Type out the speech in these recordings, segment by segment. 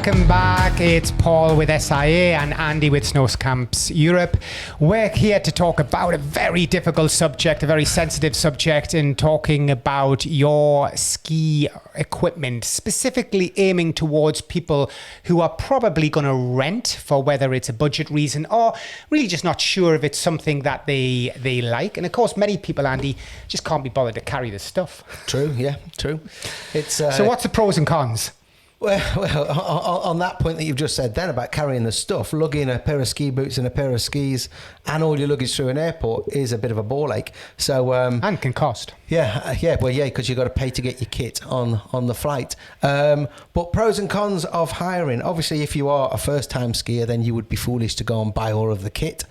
Welcome back. It's Paul with SIA and Andy with Snow Camps Europe. We're here to talk about a very difficult subject, a very sensitive subject, in talking about your ski equipment, specifically aiming towards people who are probably going to rent for whether it's a budget reason or really just not sure if it's something that they like. And of course, many people, Andy, just can't be bothered to carry this stuff. True, yeah, true. It's so what's the pros and cons? Well, on that point that you've just said then about carrying the stuff, lugging a pair of ski boots and a pair of skis and all your luggage through an airport is a bit of a ball ache. So and can cost. Yeah, because you've got to pay to get your kit on the flight. But pros and cons of hiring. Obviously, if you are a first-time skier, then you would be foolish to go and buy all of the kit.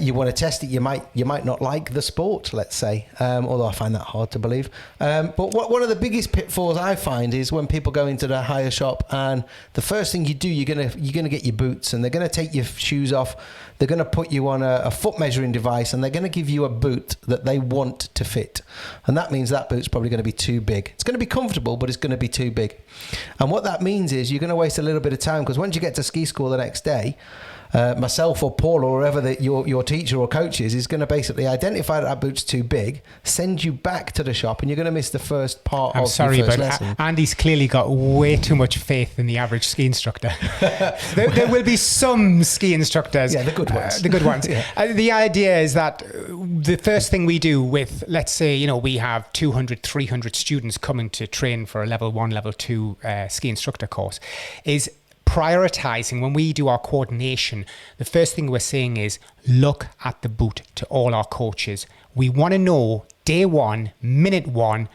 You want to test it. You might not like the sport, let's say, although I find that hard to believe. But one of the biggest pitfalls I find is when people go into the hire shop and the first thing you do, you're gonna get your boots and they're gonna take your shoes off. They're gonna put you on a foot measuring device and they're gonna give you a boot that they want to fit, and that means that boot's probably going to be too big. It's going to be comfortable, but it's going to be too big. And what that means is you're going to waste a little bit of time, because once you get to ski school the next day, myself or Paul or whoever your teacher or coach is going to basically identify that boot's too big, send you back to the shop, and you're going to miss the first part of your first lesson. Andy's clearly got way too much faith in the average ski instructor. there will be some ski instructors. Yeah, the good ones. The good ones. Yeah. The idea is that the first thing we do with, let's say, we have 200, 300 students coming to train for a level 1, level 2 ski instructor course, is prioritizing. When we do our coordination, the first thing we're saying is look at the boot to all our coaches. We want to know day 1, minute 1,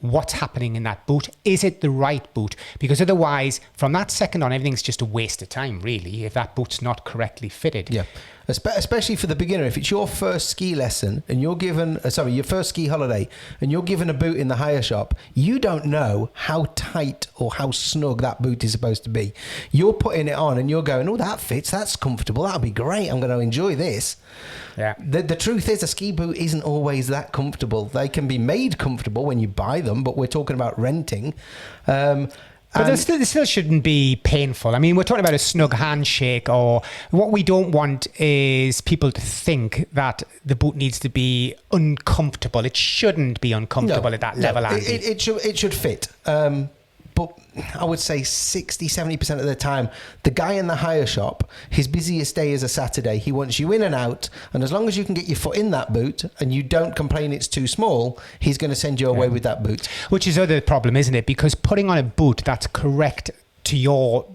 what's happening in that boot. Is it the right boot? Because otherwise, from that second on, everything's just a waste of time, really, if that boot's not correctly fitted. Yeah. Especially for the beginner, if it's your first ski lesson and you're given, your first ski holiday, and you're given a boot in the hire shop, you don't know how tight or how snug that boot is supposed to be. You're putting it on and you're going, oh, that fits, that's comfortable, that'll be great, I'm going to enjoy this. Yeah. The truth is, a ski boot isn't always that comfortable. They can be made comfortable when you buy them, but we're talking about renting. But they still shouldn't be painful. I mean, we're talking about a snug handshake, or what we don't want is people to think that the boot needs to be uncomfortable. It shouldn't be uncomfortable at that level, Andy. It should fit. But I would say 60, 70% of the time, the guy in the hire shop, his busiest day is a Saturday. He wants you in and out. And as long as you can get your foot in that boot and you don't complain it's too small, he's going to send you away with that boot. Which is other problem, isn't it? Because putting on a boot that's correct to your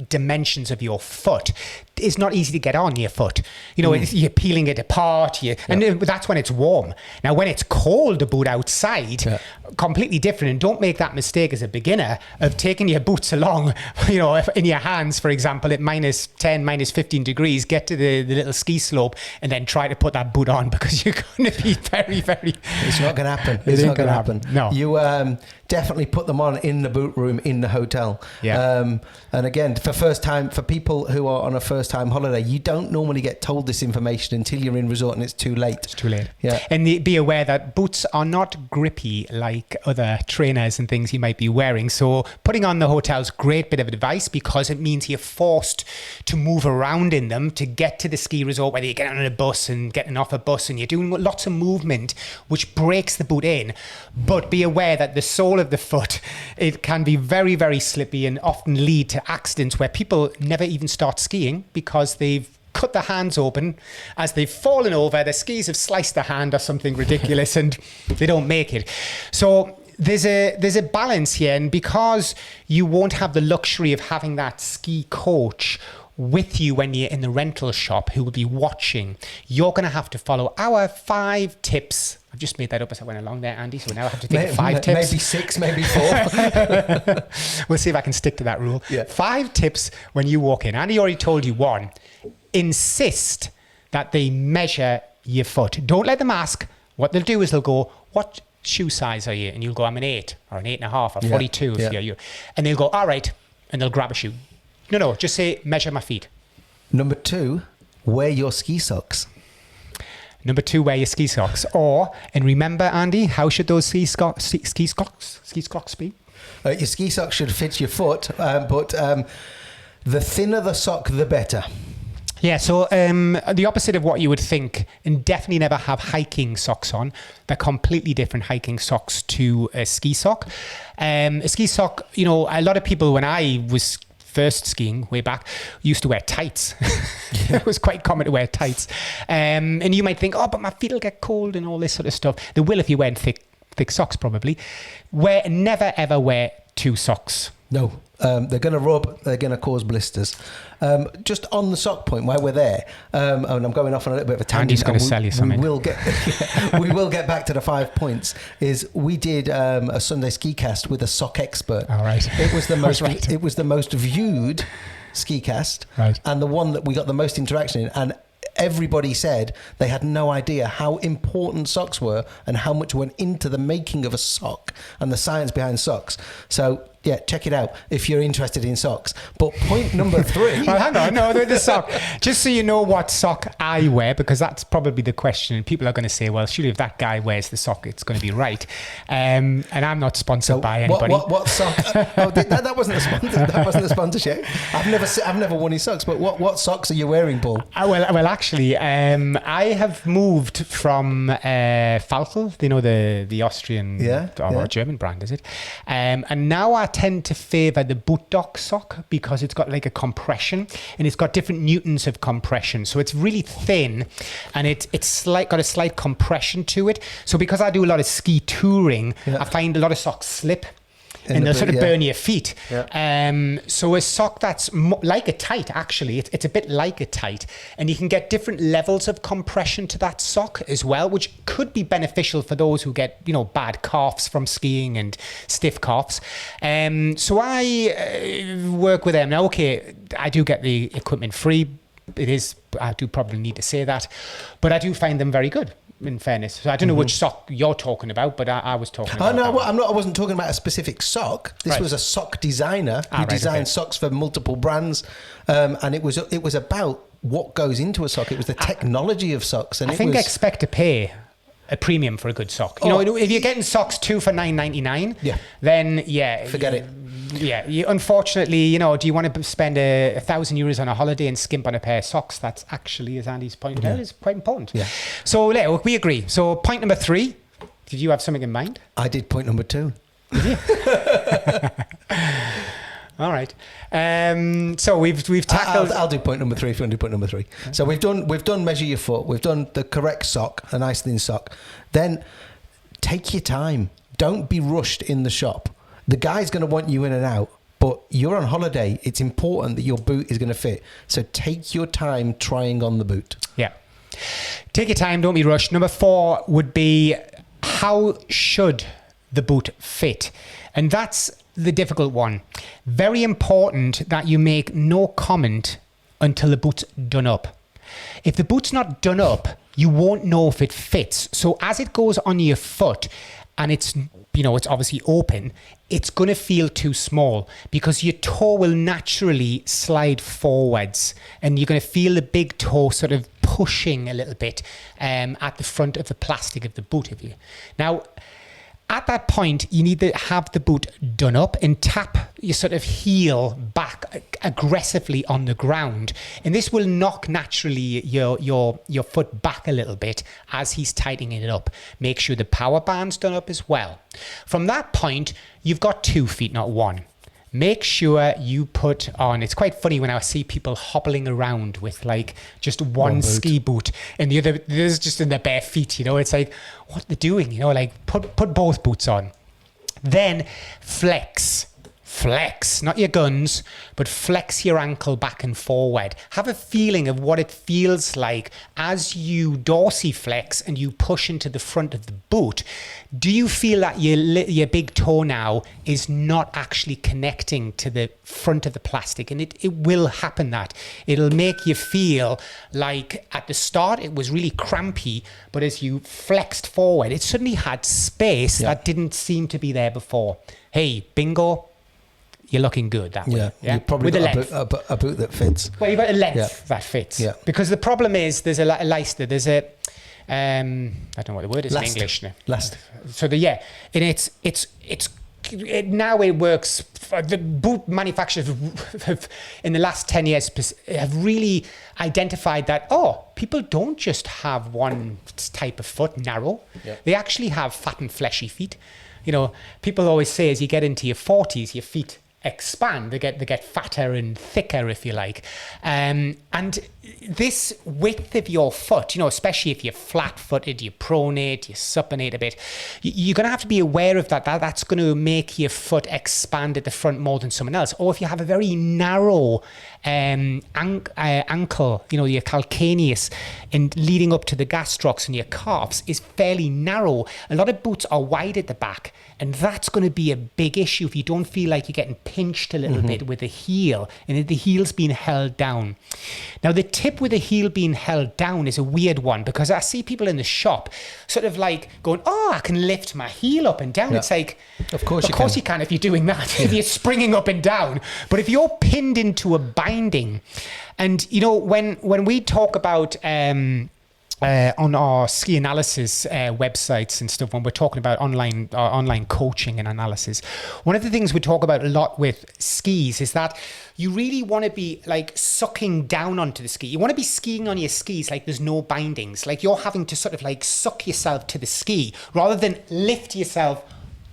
dimensions of your foot is not easy to get on your foot. You're peeling it apart, and that's when it's warm. Now, when it's cold, the boot outside, completely different. And don't make that mistake as a beginner of taking your boots along, if in your hands, for example, at minus 10, minus 15 degrees, get to the little ski slope and then try to put that boot on, because you're going to be very, very... It's not going to happen. It's not going to happen. No. You definitely put them on in the boot room in the hotel. Yeah. And again, for people who are on a first-time holiday, you don't normally get told this information until you're in resort and it's too late. It's too late. Yeah. And be aware that boots are not grippy like other trainers and things you might be wearing. So putting on the hotel's great bit of advice, because it means you're forced to move around in them to get to the ski resort, whether you're getting on a bus and getting off a bus, and you're doing lots of movement, which breaks the boot in. But be aware that the sole of the foot, it can be very, very slippy and often lead to accidents where people never even start skiing because they've cut their hands open as they've fallen over. The skis have sliced their hand or something ridiculous and they don't make it. So there's a balance here, and because you won't have the luxury of having that ski coach with you when you're in the rental shop who will be watching, you're going to have to follow our 5 tips. I've just made that up as I went along there, Andy, so now I have to think of 5 tips. Maybe 6, maybe 4. We'll see if I can stick to that rule. Yeah. 5 tips when you walk in. Andy already told you 1. Insist that they measure your foot. Don't let them ask. What they'll do is they'll go, what shoe size are you? And you'll go, I'm an 8 or an 8.5 or 42 if you're you. And they'll go, all right. And they'll grab a shoe. No, just say, measure my feet. Number 2, wear your ski socks. Number 2, wear your ski socks. And remember, Andy, how should those ski socks be? Your ski sock should fit your foot, but the thinner the sock, the better. Yeah, so the opposite of what you would think, and definitely never have hiking socks on. They're completely different hiking socks to a ski sock. A ski sock, you know, a lot of people, when I was first skiing way back, used to wear tights. It was quite common to wear tights. And you might think, oh, but my feet will get cold and all this sort of stuff. They will if you're wearing thick socks, probably. Never, ever wear two socks. No, they're going to rub, they're going to cause blisters. Just on the sock point, while we're there, and I'm going off on a little bit of a tangent. Andy's going to sell you something. We will get back to the 5 points. Is we did a Sunday ski cast with a sock expert. All right. It was the most. Right. It was the most viewed ski cast, right, and the one that we got the most interaction in. And everybody said they had no idea how important socks were and how much went into the making of a sock and the science behind socks. So yeah, check it out if you're interested in socks. But point number 3. Well, hang on, no, the sock. Just so you know what sock I wear, because that's probably the question. And people are going to say, well, surely if that guy wears the sock, it's going to be right. And I'm not sponsored by anybody. What sock? That wasn't a sponsor. That wasn't a sponsorship. I've never worn his socks. But what socks are you wearing, Paul? Well, actually, I have moved from Falkel, you know, the Austrian or German brand, is it? And now I tend to favour the boot dock sock because it's got like a compression and it's got different newtons of compression. So it's really thin and it's got a slight compression to it. So because I do a lot of ski touring, I find a lot of socks slip. And they'll sort of burn your feet. Yeah. So a sock that's like a tight, actually, it's a bit like a tight. And you can get different levels of compression to that sock as well, which could be beneficial for those who get, you know, bad calves from skiing and stiff calves. So I work with them. Now, okay, I do get the equipment free. I do probably need to say that. But I do find them very good, in fairness. So I don't know which sock you're talking about, but I was talking about I wasn't talking about a specific sock. This was a sock designer who designed socks for multiple brands, and it was about what goes into a sock. It was the technology of socks, and expect to pay a premium for a good sock. You know, if you're getting socks 2 for $9.99, then forget it. Yeah, unfortunately, you know, do you want to spend €1,000 on a holiday and skimp on a pair of socks? That's actually, as Andy's pointed out, is quite important. Yeah. So we agree. So point number 3, did you have something in mind? I did point number 2. Did you? All right. So we've tackled. I'll do point number 3 if you want to do point number 3. Okay. So we've done measure your foot. We've done the correct sock, a nice thin sock. Then take your time. Don't be rushed in the shop. The guy's going to want you in and out, but you're on holiday. It's important that your boot is going to fit. So take your time trying on the boot. Yeah. Take your time. Don't be rushed. Number 4 would be, how should the boot fit? And that's the difficult one. Very important that you make no comment until the boot's done up. If the boot's not done up, you won't know if it fits. So as it goes on your foot and it's obviously open, it's going to feel too small because your toe will naturally slide forwards and you're going to feel the big toe sort of pushing a little bit at the front of the plastic of the boot of you. Now, at that point, you need to have the boot done up and tap your sort of heel back aggressively on the ground. And this will knock naturally your foot back a little bit as he's tightening it up. Make sure the power band's done up as well. From that point, you've got 2 feet, not 1. Make sure you put on, it's quite funny when I see people hobbling around with like just one ski boot and the other is just in their bare feet, you know, it's like, what they're doing, you know, like put both boots on. Then flex, not your guns, but flex your ankle back and forward. Have a feeling of what it feels like as you dorsiflex and you push into the front of the boot. Do you feel that your big toe now is not actually connecting to the front of the plastic? And it will happen that. It'll make you feel like at the start it was really crampy, but as you flexed forward, it suddenly had space that didn't seem to be there before. Hey, bingo. You're looking good that way. Yeah, you probably got a boot that fits. Well, you've got a length that fits. Yeah. Because the problem is there's a leister. There's a I don't know what the word is in English now. Last. So and it's now it works. The boot manufacturers have, in the last 10 years, have really identified that, people don't just have one type of foot, narrow. Yeah. They actually have fat and fleshy feet. People always say as you get into your 40s, your feet expand. They get fatter and thicker, if you like. And this width of your foot, especially if you're flat-footed, you pronate, you supinate a bit, you're going to have to be aware of that. That's going to make your foot expand at the front more than someone else. Or if you have a very narrow ankle, your calcaneus, and leading up to the gastrocs and your calves is fairly narrow. A lot of boots are wide at the back, and that's going to be a big issue if you don't feel like you're getting pinched a little bit with the heel, and the heel's being held down. Now, the tip with the heel being held down is a weird one, because I see people in the shop sort of like going, I can lift my heel up and down. Yeah. It's like, of course you can if you're doing that, if you're springing up and down. But if you're pinned into a binding, and when we talk about on our ski analysis websites and stuff, when we're talking about online coaching and analysis, one of the things we talk about a lot with skis is that you really want to be like sucking down onto the ski. You want to be skiing on your skis like there's no bindings, like you're having to sort of like suck yourself to the ski rather than lift yourself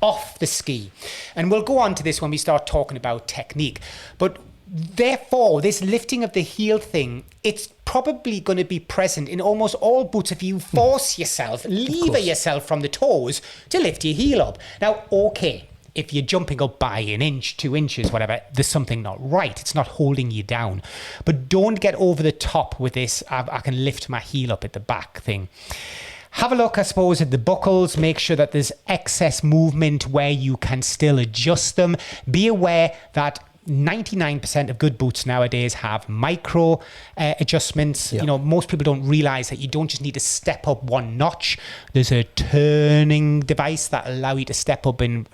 off the ski. And we'll go on to this when we start talking about technique. But therefore, this lifting of the heel thing, it's probably going to be present in almost all boots if you force yourself, lever yourself from the toes to lift your heel up. Now, okay, if you're jumping up by an inch, 2 inches, whatever, there's something not right. It's not holding you down. But don't get over the top with this, I can lift my heel up at the back thing. Have a look, I suppose, at the buckles. Make sure that there's excess movement where you can still adjust them. Be aware that 99% of good boots nowadays have micro adjustments. Yep. Most people don't realize that you don't just need to step up one notch. There's a turning device that allow you to step up in,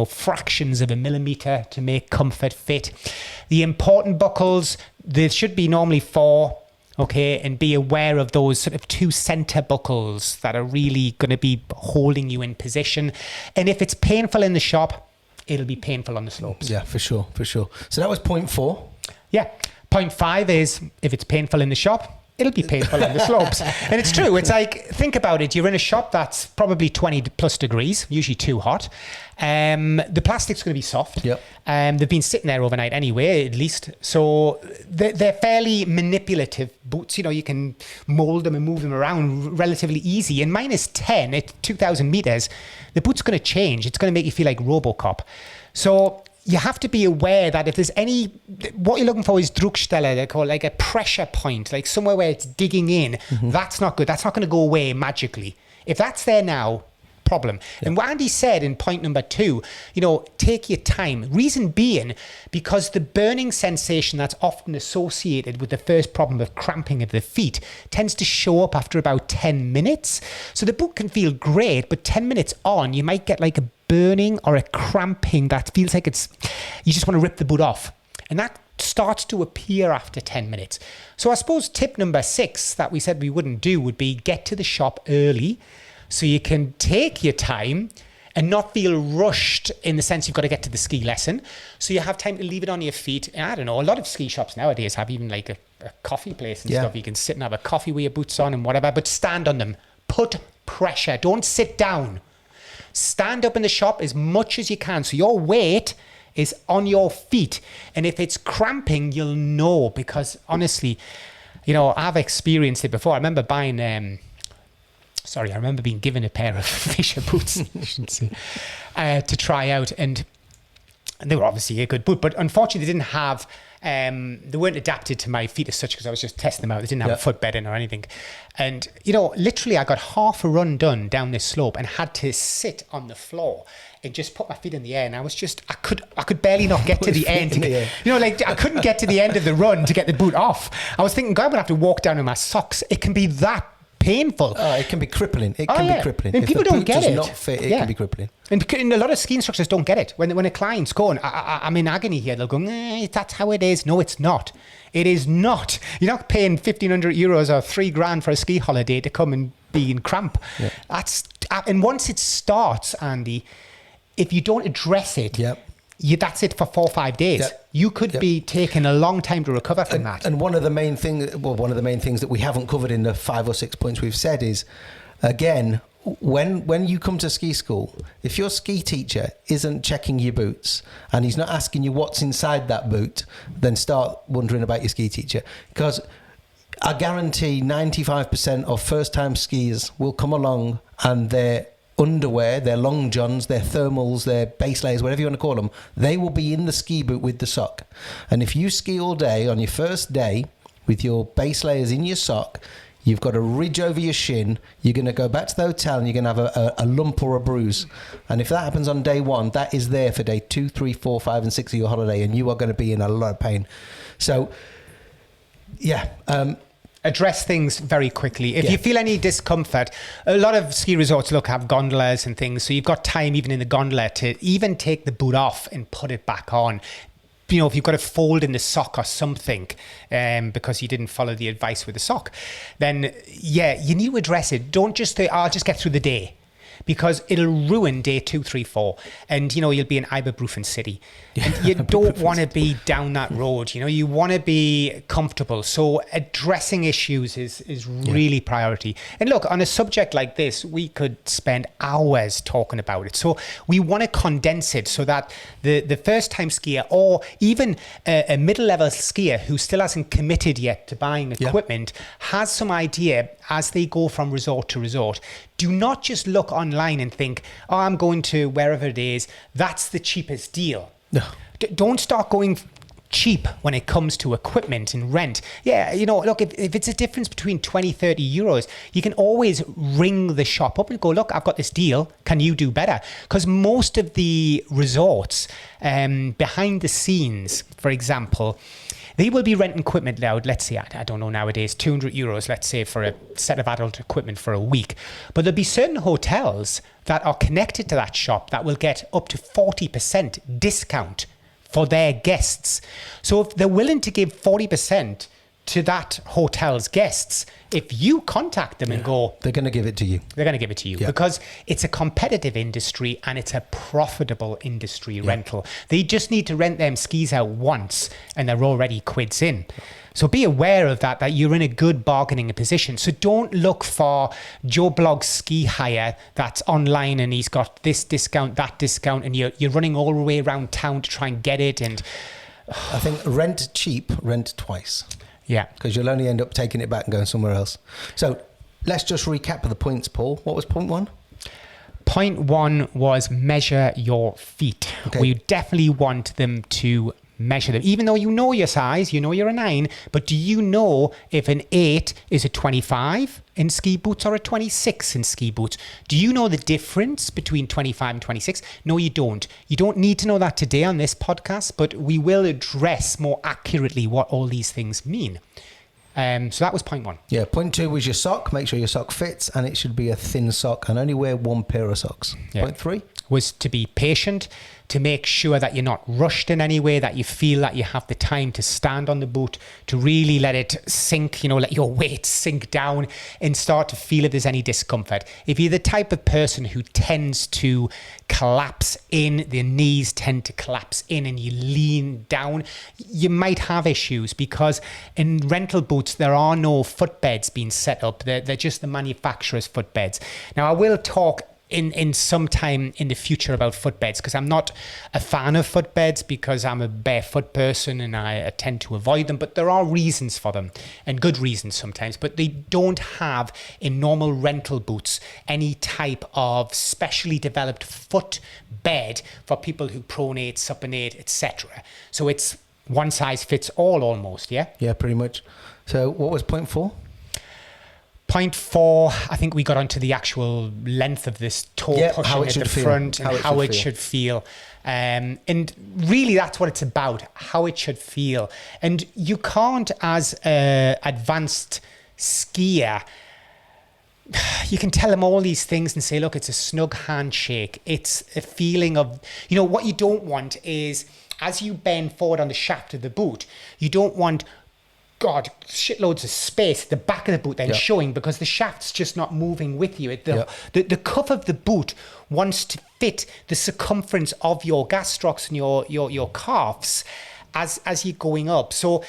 fractions of a millimeter to make comfort fit. The important buckles, there should be normally 4. Okay, and be aware of those sort of 2 center buckles that are really going to be holding you in position. And if it's painful in the shop, it'll be painful on the slopes. Yeah, for sure. So that was point 4. Yeah. Point 5 is, if it's painful in the shop, it'll be painful on the slopes. And it's true. It's like, think about it. You're in a shop that's probably 20 plus degrees, usually too hot. The plastic's going to be soft. Yep. They've been sitting there overnight anyway, at least. So they're fairly manipulative boots. You can mold them and move them around relatively easy. And -10 at 2,000 meters, the boot's going to change. It's going to make you feel like RoboCop. So you have to be aware that if there's what you're looking for is Druckstelle, they call it, like a pressure point, like somewhere where it's digging in. That's not good. That's not going to go away magically. If that's there now, problem. Yeah. And what Andy said in point number 2, take your time. Reason being, because the burning sensation that's often associated with the first problem of cramping of the feet tends to show up after about 10 minutes. So the boot can feel great, but 10 minutes on, you might get like a burning or a cramping that feels like you just want to rip the boot off. And that starts to appear after 10 minutes. So I suppose tip number 6 that we said we wouldn't do would be get to the shop early so you can take your time and not feel rushed in the sense you've got to get to the ski lesson. So you have time to leave it on your feet. And I don't know, a lot of ski shops nowadays have even like a coffee place and stuff. You can sit and have a coffee with your boots on and whatever, but stand on them. Put pressure. Don't sit down. Stand up in the shop as much as you can. So your weight is on your feet. And if it's cramping, you'll know, because honestly, I've experienced it before. I remember buying, I remember being given a pair of Fisher boots to try out. And they were obviously a good boot, but unfortunately they didn't have, they weren't adapted to my feet as such, because I was just testing them out. They didn't have a footbed or anything. And, literally I got half a run done down this slope and had to sit on the floor and just put my feet in the air. And I was just, I could barely not get to the end. I couldn't get to the end of the run to get the boot off. I was thinking, God, I'm going to have to walk down in my socks. It can be that painful. It can be crippling. It can be crippling. And people don't get it. If the boot does not fit, it can be crippling. And a lot of ski instructors don't get it. When a client's going, I'm in agony here, they'll go, that's how it is. No, it's not. It is not. You're not paying 1,500 euros or $3,000 for a ski holiday to come and be in cramp. Yeah. And once it starts, Andy, if you don't address it, Yep. that's it for 4 or 5 days. Yep. You could be taking a long time to recover from that. And one of the main things that we haven't covered in the 5 or 6 points we've said is, again, when you come to ski school, if your ski teacher isn't checking your boots and he's not asking you what's inside that boot, then start wondering about your ski teacher. Because I guarantee 95% of first-time skiers will come along and their underwear, their long johns, their thermals, their base layers, whatever you want to call them, they will be in the ski boot with the sock. And if you ski all day on your first day with your base layers in your sock, you've got a ridge over your shin, you're going to go back to the hotel and you're going to have a lump or a bruise. And if that happens on day 1, that is there for day 2, 3, 4, 5 and 6 of your holiday, and you are going to be in a lot of pain. So, yeah. Address things very quickly. If you feel any discomfort, a lot of ski resorts have gondolas and things, so you've got time even in the gondola to even take the boot off and put it back on. If you've got a fold in the sock or something because you didn't follow the advice with the sock, then you need to address it. Don't just say, I'll just get through the day, because it'll ruin day 2, 3, 4. And, you'll be in Ibuprofen City. And you don't want to be down that road. You want to be comfortable. So addressing issues is really priority. And look, on a subject like this, we could spend hours talking about it. So we want to condense it so that the first-time skier, or even a middle-level skier who still hasn't committed yet to buying equipment, has some idea as they go from resort to resort. Do not just look online and think, I'm going to wherever it is, that's the cheapest deal. No. Don't start going cheap when it comes to equipment and rent. Look, if it's a difference between 20, 30 euros, you can always ring the shop up and go, look, I've got this deal. Can you do better? Because most of the resorts behind the scenes, for example, they will be renting equipment now, let's say, I don't know nowadays, 200 euros, let's say, for a set of adult equipment for a week. But there'll be certain hotels that are connected to that shop that will get up to 40% discount for their guests. So if they're willing to give 40% to that hotel's guests, if you contact them and go, they're going to give it to you. They're going to give it to you because it's a competitive industry and it's a profitable industry rental. They just need to rent them skis out once and they're already quids in. So be aware of that you're in a good bargaining position. So don't look for Joe Blogg's ski hire that's online and he's got this discount, that discount, and you're running all the way around town to try and get it. And I think rent cheap, rent twice. Yeah. Because you'll only end up taking it back and going somewhere else. So let's just recap the points, Paul. What was point 1? Point 1 was measure your feet. Okay. We definitely want them to measure them. Even though you know your size, you know you're a 9, but do you know if an 8 is a 25 in ski boots or a 26 in ski boots? Do you know the difference between 25 and 26? No, you don't. You don't need to know that today on this podcast, but we will address more accurately what all these things mean. So that was point 1. Yeah, point 2 was your sock. Make sure your sock fits and it should be a thin sock and only wear one pair of socks. Yeah. Point 3 was to be patient, to make sure that you're not rushed in any way, that you feel that you have the time to stand on the boot, to really let it sink, let your weight sink down and start to feel if there's any discomfort. If you're the type of person who tends to collapse in, the knees tend to collapse in and you lean down, you might have issues because in rental boots, there are no footbeds being set up. They're just the manufacturer's footbeds. Now, I will talk in some time in the future about footbeds because I'm not a fan of footbeds because I'm a barefoot person and I tend to avoid them, but there are reasons for them and good reasons sometimes, but they don't have in normal rental boots any type of specially developed foot bed for people who pronate, supinate, etc. So it's one size fits all almost, yeah? Yeah, pretty much. So what was point 4? Point 4, I think we got onto the actual length of this toe pushing at the front and how it should feel. And really that's what it's about, how it should feel. And you can't, as an advanced skier, you can tell them all these things and say, look, it's a snug handshake. It's a feeling of, what you don't want is, as you bend forward on the shaft of the boot, you don't want God, shitloads of space at the back of the boot then showing because the shaft's just not moving with you. The cuff of the boot wants to fit the circumference of your gastrocs and your calves as you're going up. So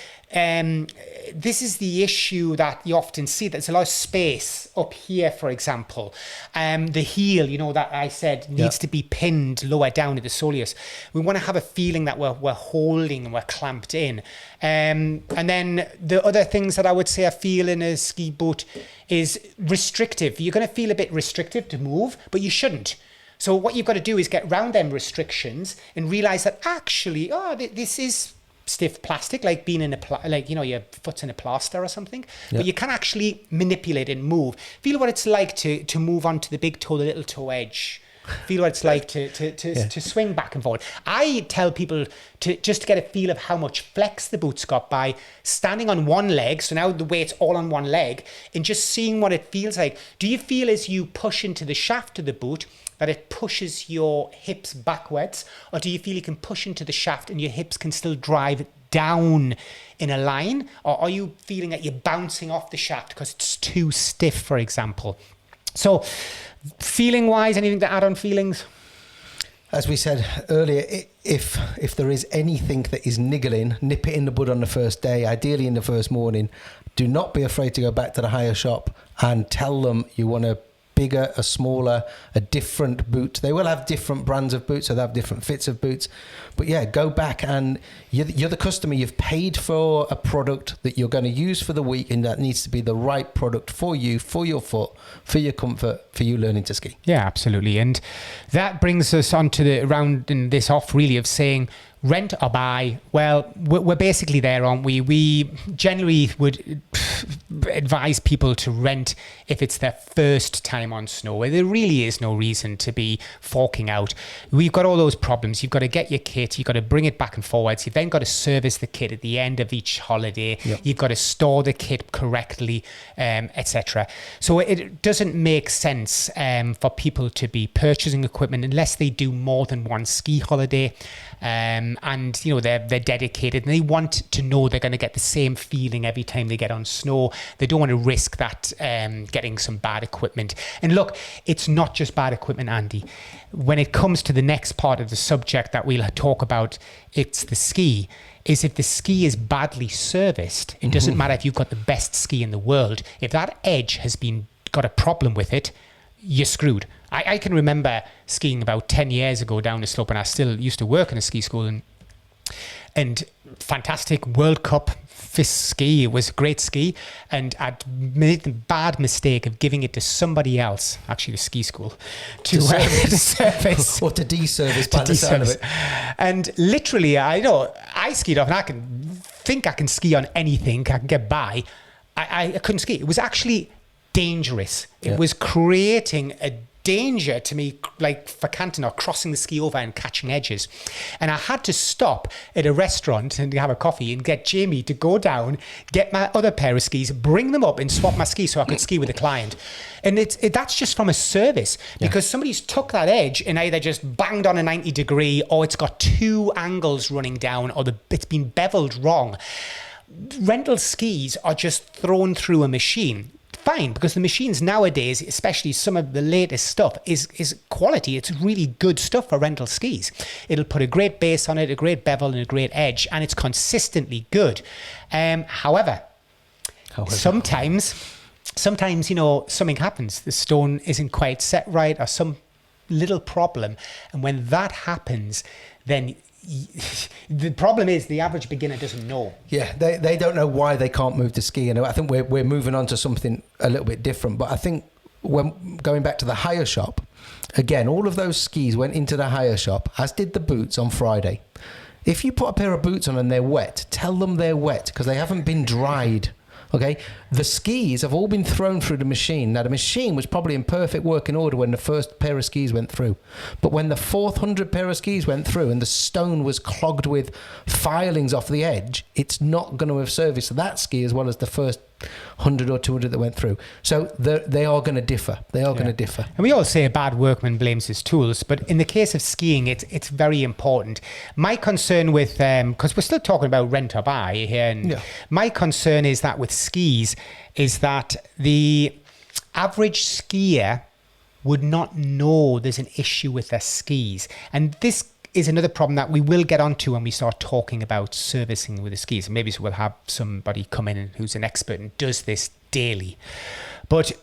this is the issue that you often see. There's a lot of space up here, for example. The heel, you know, that I said needs to be pinned lower down at the soleus. We want to have a feeling that we're holding and we're clamped in. And then the other things that I would say I feel in a ski boot is restrictive. You're going to feel a bit restrictive to move, but you shouldn't. So what you've got to do is get around them restrictions and realize that actually, this is stiff plastic, like being in your foot's in a plaster or something. But you can actually manipulate and move. Feel what it's like to move onto the big toe, the little toe edge. Feel what it's like to swing back and forward. I tell people to just get a feel of how much flex the boot's got by standing on one leg. So now the weight's all on one leg and just seeing what it feels like. Do you feel as you push into the shaft of the boot that it pushes your hips backwards? Or do you feel you can push into the shaft and your hips can still drive down in a line? Or are you feeling that you're bouncing off the shaft because it's too stiff, for example? So feeling wise, anything to add on feelings? As we said earlier, if there is anything that is niggling, nip it in the bud on the first day, ideally in the first morning. Do not be afraid to go back to the hire shop and tell them you want a bigger, a smaller, a different boot. They will have different brands of boots, so they have different fits of boots. But yeah, go back and you're the customer. You've paid for a product that you're going to use for the week, and that needs to be the right product for you, for your foot, for your comfort, for you learning to ski. Yeah, absolutely. And that brings us on to the rounding this off really of saying rent or buy. Well, we're basically there, aren't we? We generally would advise people to rent if it's their first time on snow. There really is no reason to be forking out. We've got all those problems. You've got to get your kit. You've got to bring it back and forwards. You've then got to service the kit at the end of each holiday. Yep. You've got to store the kit correctly, etc. So it doesn't make sense for people to be purchasing equipment unless they do more than one ski holiday. And you know they're dedicated and they want to know they're going to get the same feeling every time they get on snow. They don't want to risk that getting some bad equipment. And look, it's not just bad equipment, Andy. When it comes to the next part of the subject that we'll talk about, it's the ski. Is if the ski is badly serviced, it doesn't matter if you've got the best ski in the world. If that edge has got a problem with it, you're screwed. I can remember skiing about 10 years ago down the slope, and I still used to work in a ski school, and fantastic World Cup FIS ski. It was a great ski, and I'd made the bad mistake of giving it to somebody else, actually the ski school, to service. Or to de-service by the sound of it. And literally, I skied off, and I can ski on anything, I can get by. I couldn't ski. It was actually dangerous. It was creating a danger to me, like for canting or crossing the ski over and catching edges. And I had to stop at a restaurant and have a coffee and get Jamie to go down, get my other pair of skis, bring them up and swap my skis so I could ski with the client. And that's just from a service because somebody's took that edge and either just banged on a 90 degree or it's got two angles running down or it's been beveled wrong. Rental skis are just thrown through a machine. Fine, because the machines nowadays, especially some of the latest stuff, is quality. It's really good stuff for rental skis. It'll put a great base on it, a great bevel and a great edge, and it's consistently good. However, sometimes, something happens. The stone isn't quite set right or some little problem. And when that happens, then the problem is the average beginner doesn't know. Yeah, they don't know why they can't move to ski. And I think we're moving on to something a little bit different. But I think when going back to the hire shop, again, all of those skis went into the hire shop, as did the boots on Friday. If you put a pair of boots on and they're wet, tell them they're wet because they haven't been dried. Okay, the skis have all been thrown through the machine. Now, the machine was probably in perfect working order when the first pair of skis went through. But when the 400 pair of skis went through and the stone was clogged with filings off the edge, it's not going to have serviced that ski as well as the first 100 or 200 that went through. So they are going to differ. They are going to differ. And we all say a bad workman blames his tools, but in the case of skiing, it's very important. My concern with, because we're still talking about rent or buy here, and my concern is that with skis, is that the average skier would not know there's an issue with their skis. And this is another problem that we will get onto when we start talking about servicing with the skis. And maybe we'll have somebody come in who's an expert and does this daily. But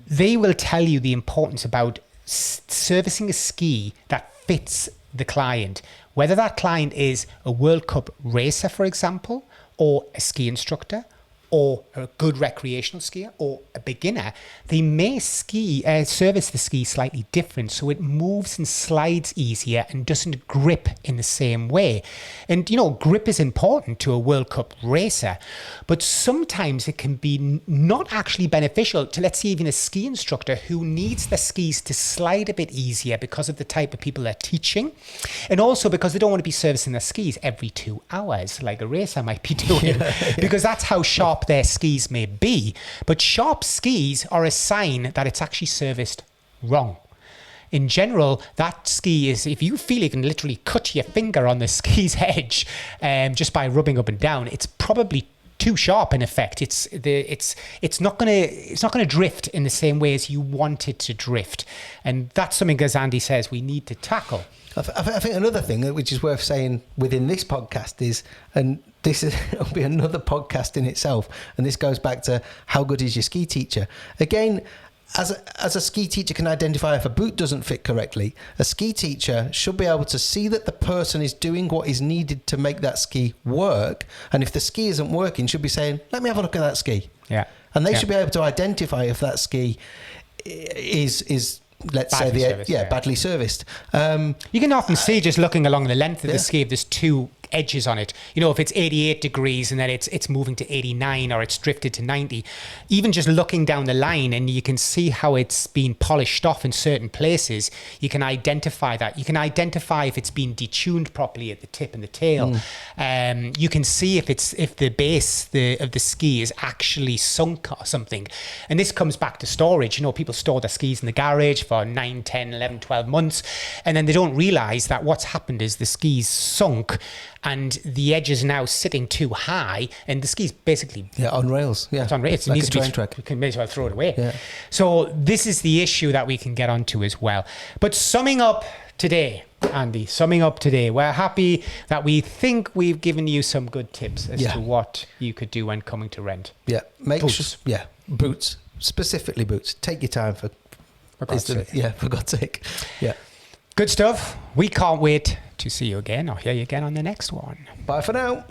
they will tell you the importance about servicing a ski that fits the client. Whether that client is a World Cup racer, for example, or a ski instructor, or a good recreational skier, or a beginner, they may service the ski slightly different, so it moves and slides easier and doesn't grip in the same way. And, you know, grip is important to a World Cup racer, but sometimes it can be not actually beneficial to, let's say, even a ski instructor who needs the skis to slide a bit easier because of the type of people they're teaching, and also because they don't want to be servicing their skis every 2 hours, like a racer might be doing, because that's how sharp their skis may be. But sharp skis are a sign that it's actually serviced wrong. In general, that ski is, if you feel you can literally cut your finger on the ski's edge just by rubbing up and down, it's probably too sharp in effect. It's not gonna drift in the same way as you want it to drift, and that's something, as Andy says, we need to tackle. I think another thing which is worth saying within this podcast is, and this will be another podcast in itself, and this goes back to how good is your ski teacher. Again, as a ski teacher can identify if a boot doesn't fit correctly, a ski teacher should be able to see that the person is doing what is needed to make that ski work, and if the ski isn't working, should be saying, let me have a look at that ski. Yeah. And they should be able to identify if that ski is let's badly say badly serviced. You can often see, just looking along the length of the ski, if there's two edges on it, you know, if it's 88 degrees and then it's moving to 89 or it's drifted to 90, even just looking down the line, and you can see how it's been polished off in certain places, you can identify that. You can identify if it's been detuned properly at the tip and the tail. You can see if the base of the ski is actually sunk or something. And this comes back to storage. You know, people store their skis in the garage for 9, 10, 11, 12 months, and then they don't realize that what's happened is the ski's sunk and the edge is now sitting too high, and the ski's basically on rails. It's on rails. It like needs a to be train track. We can may as well throw it away. Yeah. So this is the issue that we can get onto as well. But summing up today, Andy, we're happy that we think we've given you some good tips as to what you could do when coming to rent. Yeah, boots. Boots, specifically boots. Take your time for God's sake. Yeah. Good stuff. We can't wait to see you again or hear you again on the next one. Bye for now.